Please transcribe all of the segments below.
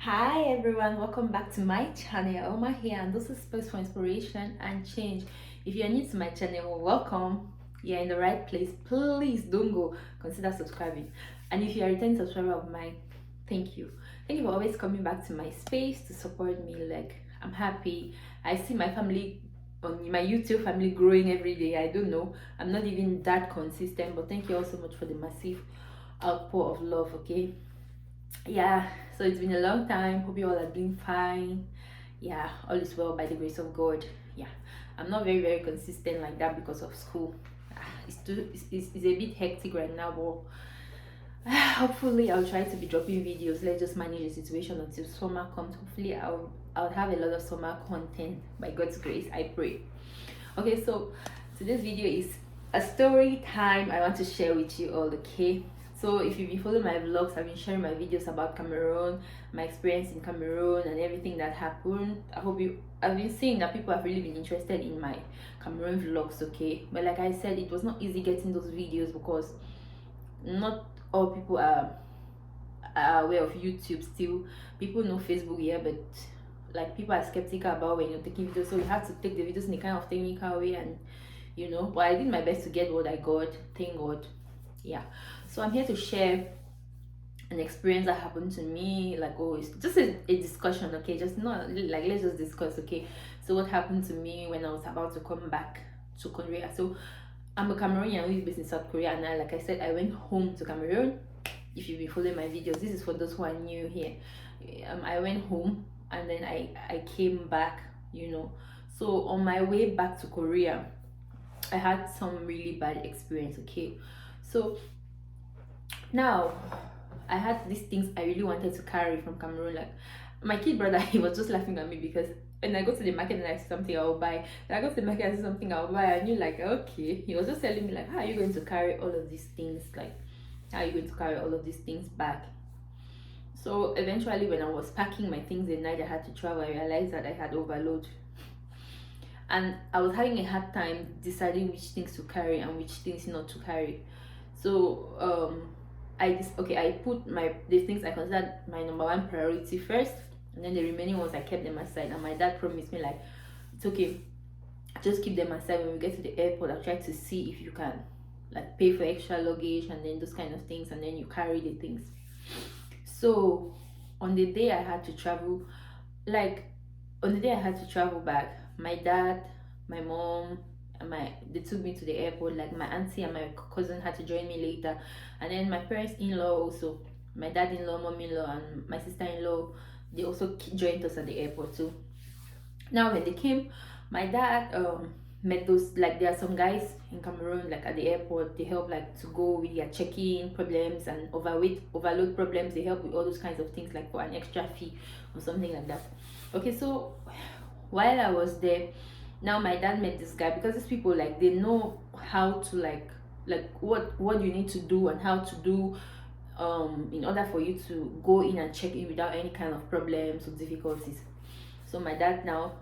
Hi everyone, welcome back to my channel. Oma here, and this is Space for Inspiration and Change. If you're new to my channel, welcome. You're in the right place. Please don't go. Consider subscribing. And if you're a returning subscriber of mine, thank you. Thank you for always coming back to my space to support me. Like, I'm happy. I see my family on my YouTube family growing every day. I don't know. I'm not even that consistent, but thank you all so much for the massive outpour of love. Okay, yeah, so it's been a long time. Hope you all are doing fine. Yeah, all is well by the grace of God. Yeah, I'm not very consistent like that because of school. It's a bit hectic right now, but hopefully I'll try to be dropping videos. Let's just manage the situation until summer comes. Hopefully I'll have a lot of summer content by God's grace, I pray. Okay, so today's video is a story time I want to share with you all. Okay, so if you've been following my vlogs, I've been sharing my videos about Cameroon, my experience in Cameroon and everything that happened. I've been seeing that people have really been interested in my Cameroon vlogs. Okay, but like I said, it was not easy getting those videos because not all people are aware of YouTube still. People know Facebook, yeah, but like people are skeptical about when you're taking videos, so you have to take the videos in a kind of technical way, and but I did my best to get what I got, thank God. Yeah, so I'm here to share an experience that happened to me. Like, oh, it's just a discussion, okay, just not like, let's just discuss. Okay, so what happened to me when I was about to come back to Korea. So I'm a Cameroonian who is based in South Korea, and like I said, I went home to Cameroon. If you've been following my videos, this is for those who are new here. I went home and then I came back, so on my way back to Korea, I had some really bad experience. Okay, so now I had these things I really wanted to carry from Cameroon. Like, my kid brother, he was just laughing at me because when I go to the market and I see something I'll buy, when I go to the market and I see something I'll buy, and you're like, okay. He was just telling me like, how are you going to carry all of these things? Like, how are you going to carry all of these things back? So eventually, when I was packing my things the night I had to travel, I realized that I had overload, and I was having a hard time deciding which things to carry and which things not to carry. So I put the things I considered my number one priority first, and then the remaining ones I kept them aside. And my dad promised me like, it's okay, just keep them aside. When we get to the airport, I'll try to see if you can like pay for extra luggage and then those kind of things, and then you carry the things. So on the day I had to travel, like on the day I had to travel back, my dad, my mom, and they took me to the airport. Like, my auntie and my cousin had to join me later, and then my parents-in-law also, my dad-in-law, mom-in-law, and my sister-in-law, they also joined us at the airport too. Now when they came, my dad met those, like, there are some guys in Cameroon, like at the airport, they help like to go with their check-in problems and overload problems. They help with all those kinds of things, like for an extra fee or something like that. Okay, so while I was there, now my dad met this guy, because these people, like, they know how to like what you need to do and how to do in order for you to go in and check in without any kind of problems or difficulties. So my dad now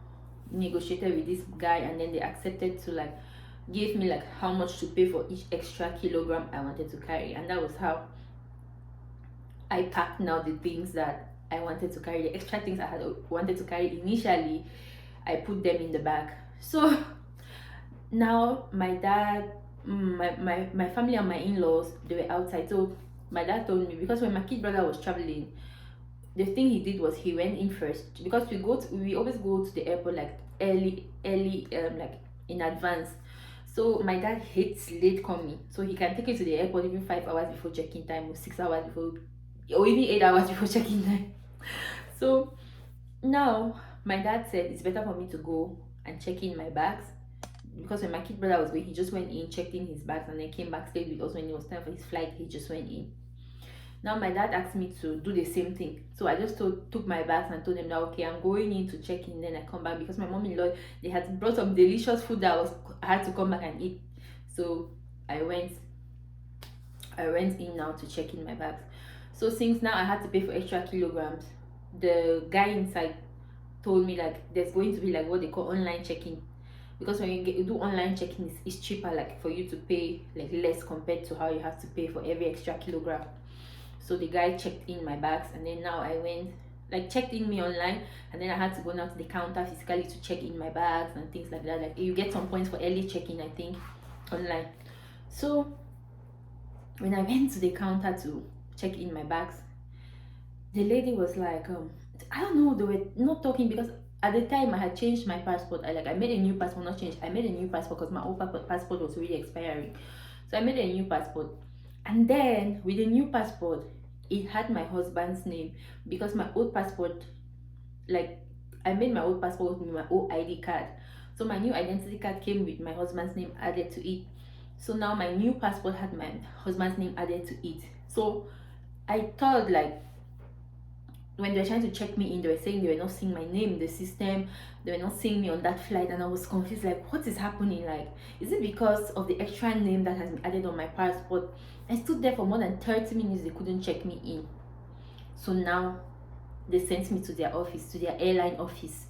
negotiated with this guy, and then they accepted to like give me like how much to pay for each extra kilogram I wanted to carry, and that was how I packed now the things that I wanted to carry. The extra things I had wanted to carry initially, I put them in the bag. So now my dad, my family and my in-laws, they were outside. So my dad told me, because when my kid brother was traveling, the thing he did was he went in first, because we always go to the airport like early like in advance. So my dad hates late coming, so he can take you to the airport even 5 hours before check-in time, or 6 hours before, or even 8 hours before check-in time. So now my dad said it's better for me to go and check in my bags, because when my kid brother was going, he just went in, checked in his bags, and then came back, stayed with us. When it was time for his flight, he just went in. Now my dad asked me to do the same thing, so I just took my bags and told them that, okay, I'm going in to check in, then I come back, because my mom-in-law, they had brought some delicious food that I had to come back and eat. So I went in now to check in my bags. So since now I had to pay for extra kilograms, the guy inside told me like there's going to be like what they call online check-in, because when you do online check-in, it's cheaper, like for you to pay like less compared to how you have to pay for every extra kilogram. So the guy checked in my bags, and then now I went, like checked in me online, and then I had to go now to the counter physically to check in my bags and things like that. Like you get some points for early check-in, I think, online. So when I went to the counter to check in my bags, the lady was like, I don't know, they were not talking because at the time I had changed my passport. I made a new passport, not changed. I made a new passport because my old passport was really expiring. So I made a new passport. And then with the new passport, it had my husband's name because my old passport, like I made my old passport with my old ID card. So my new identity card came with my husband's name added to it. So now my new passport had my husband's name added to it. So I thought like when they were trying to check me in, they were saying they were not seeing my name in the system, they were not seeing me on that flight, and I was confused, like what is happening? Like, is it because of the extra name that has been added on my passport? I stood there for more than 30 minutes, they couldn't check me in. So now they sent me to their office, to their airline office.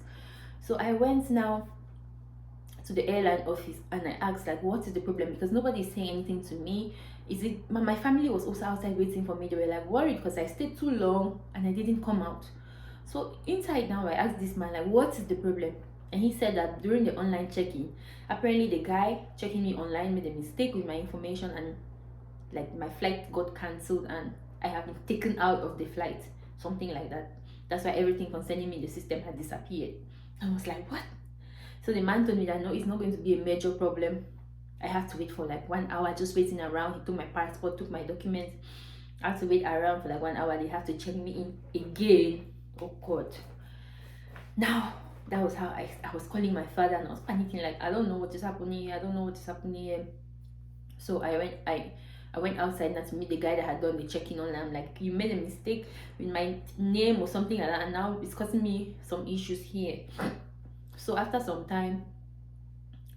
So I went now to the airline office and I asked like what is the problem, because nobody is saying anything to me. Is it my family was also outside waiting for me? They were like worried because I stayed too long and I didn't come out. So inside now I asked this man like what is the problem, and he said that during the online check-in, apparently the guy checking me online made a mistake with my information, and like my flight got cancelled and I have been taken out of the flight, something like that. That's why everything concerning me in the system had disappeared. I was like, what? So the man told me that no, it's not going to be a major problem. I have to wait for like 1 hour, just waiting around. He took my passport, took my documents. I had to wait around for like 1 hour. They have to check me in again. Oh God. Now that was how I was calling my father and I was panicking, like I don't know what is happening here. I don't know what is happening here. So I went outside now to meet the guy that had done the check-in online. I'm like, you made a mistake with my name or something like that, and now it's causing me some issues here. So after some time,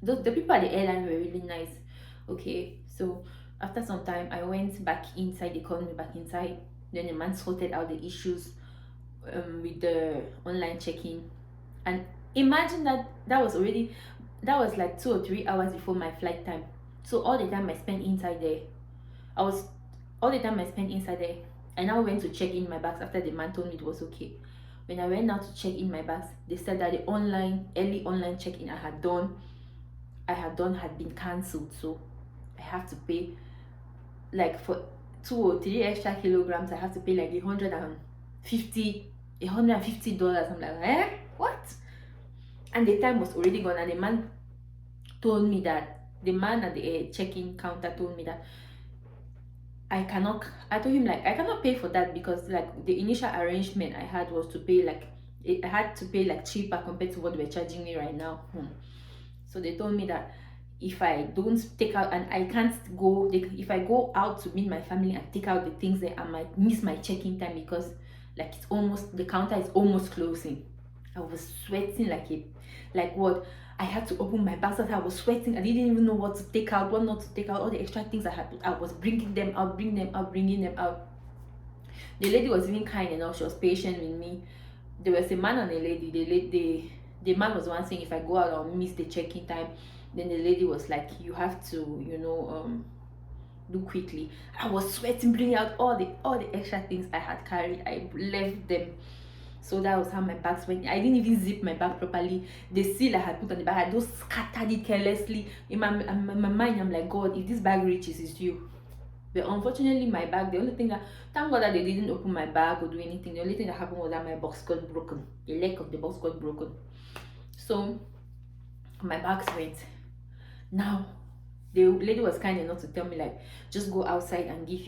the people at the airline were really nice. Okay, so after some time I went back inside, they called me back inside. Then the man sorted out the issues with the online check-in. And imagine that was like 2 or 3 hours before my flight time. So all the time I spent inside there, I now went to check in my bags after the man told me it was okay. When I went now to check in my bags, they said that the early online check-in I had done had been cancelled. So I have to pay like for 2 or 3 extra kilograms. I have to pay like $150. I'm like, what? And the time was already gone, and the man told me that the man at the check-in counter told me that I told him like I cannot pay for that, because like the initial arrangement I had was to pay like I had to pay like cheaper compared to what they're charging me right now. So they told me that if I don't take out, and I can't go, if I go out to meet my family and take out the things, that I might miss my check-in time, because like the counter is almost closing. I was sweating like what? I had to open my bags. I was sweating. I didn't even know what to take out, what not to take out. All the extra things I was bringing them out. The lady was even kind enough. She was patient with me. There was a man and a lady. The man was the one saying if I go out I'll miss the check-in time. Then the lady was like, you have to, do quickly. I was sweating, bringing out all the extra things I had carried. I left them. So that was how my bags went. I didn't even zip my bag properly. The seal I had put on the bag, I just scattered it carelessly. In my mind, I'm like, God, if this bag reaches, it's you. But unfortunately, my bag, the only thing thank God that they didn't open my bag or do anything. The only thing that happened was that my box got broken. The leg of the box got broken. So my bags went. Now, the lady was kind enough to tell me like, just go outside and give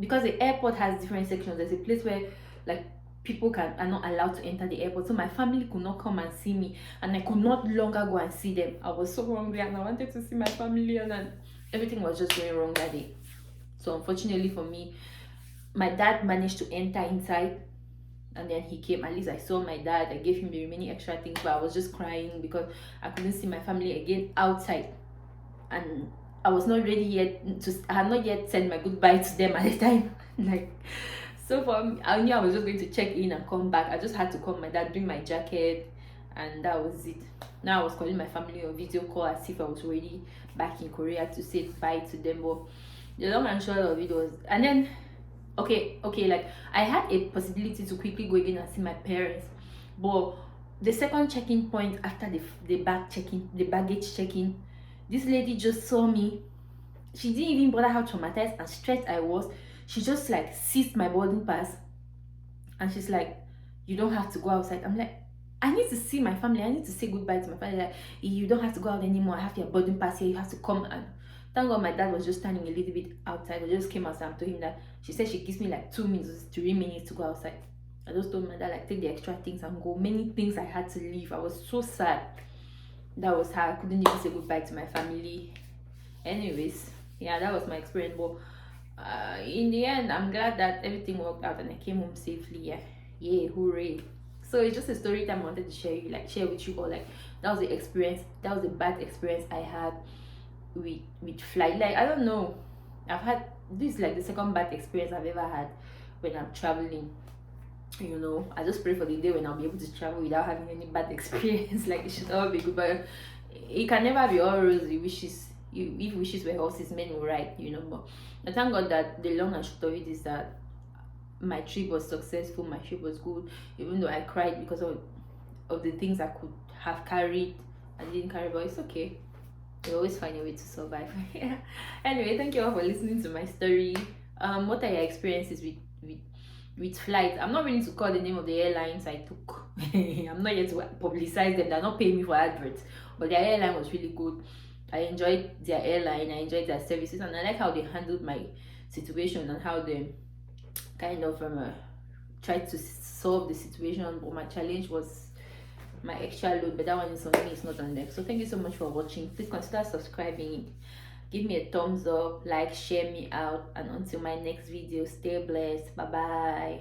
because the airport has different sections. There's a place where like people are not allowed to enter the airport, so my family could not come and see me, and I could not longer go and see them. I was so hungry and I wanted to see my family, and then everything was just going wrong that day. So unfortunately for me, my dad managed to enter inside, and then he came. At least I saw my dad. I gave him the remaining extra things, but I was just crying because I couldn't see my family again outside, and I was not ready yet I had not yet said my goodbye to them at the time. Like, so for me, I knew I was just going to check in and come back. I just had to call my dad, bring my jacket, and that was it. Now I was calling my family on video call as if I was already back in Korea to say bye to them. But the long and short of it was, and then okay, like I had a possibility to quickly go again and see my parents, but the second checking point after the baggage checking, this lady just saw me. She didn't even bother how traumatized and stressed I was. She just like seized my boarding pass, and she's like, "You don't have to go outside." I'm like, "I need to see my family. I need to say goodbye to my family. Like, you don't have to go out anymore. I have your boarding pass here. You have to come." And thank God my dad was just standing a little bit outside. I just came outside and told him that she said she gives me like 2 minutes, 3 minutes to go outside. I just told my dad, like, take the extra things and go. Many things I had to leave. I was so sad. That was how I couldn't even say goodbye to my family. Anyways, yeah, that was my experience. But in the end, I'm glad that everything worked out and I came home safely. Yeah, hooray! So it's just a story time I wanted to share with you all. Like, that was the experience. That was a bad experience I had with flight. Like, I don't know. I've had this is like the second bad experience I've ever had when I'm traveling. I just pray for the day when I'll be able to travel without having any bad experience. Like, it should all be good, but it can never be all rosy wishes. If wishes were horses, men will ride. But I thank God that the long and short of it is that my trip was successful, my trip was good, even though I cried because of the things I could have carried and didn't carry, but it's okay. You always find a way to survive. Yeah. Anyway, thank you all for listening to my story. What are your experiences with flights? I'm not willing to call the name of the airlines I took. I'm not yet to publicize them. They're not paying me for adverts, but their airline was really good. I enjoyed their airline. I enjoyed their services, and I like how they handled my situation and how they kind of tried to solve the situation. But my challenge was my extra load, but that one is on me, it's not on them. So thank you so much for watching. Please consider subscribing, give me a thumbs up, like, share me out, and until my next video, stay blessed. Bye bye.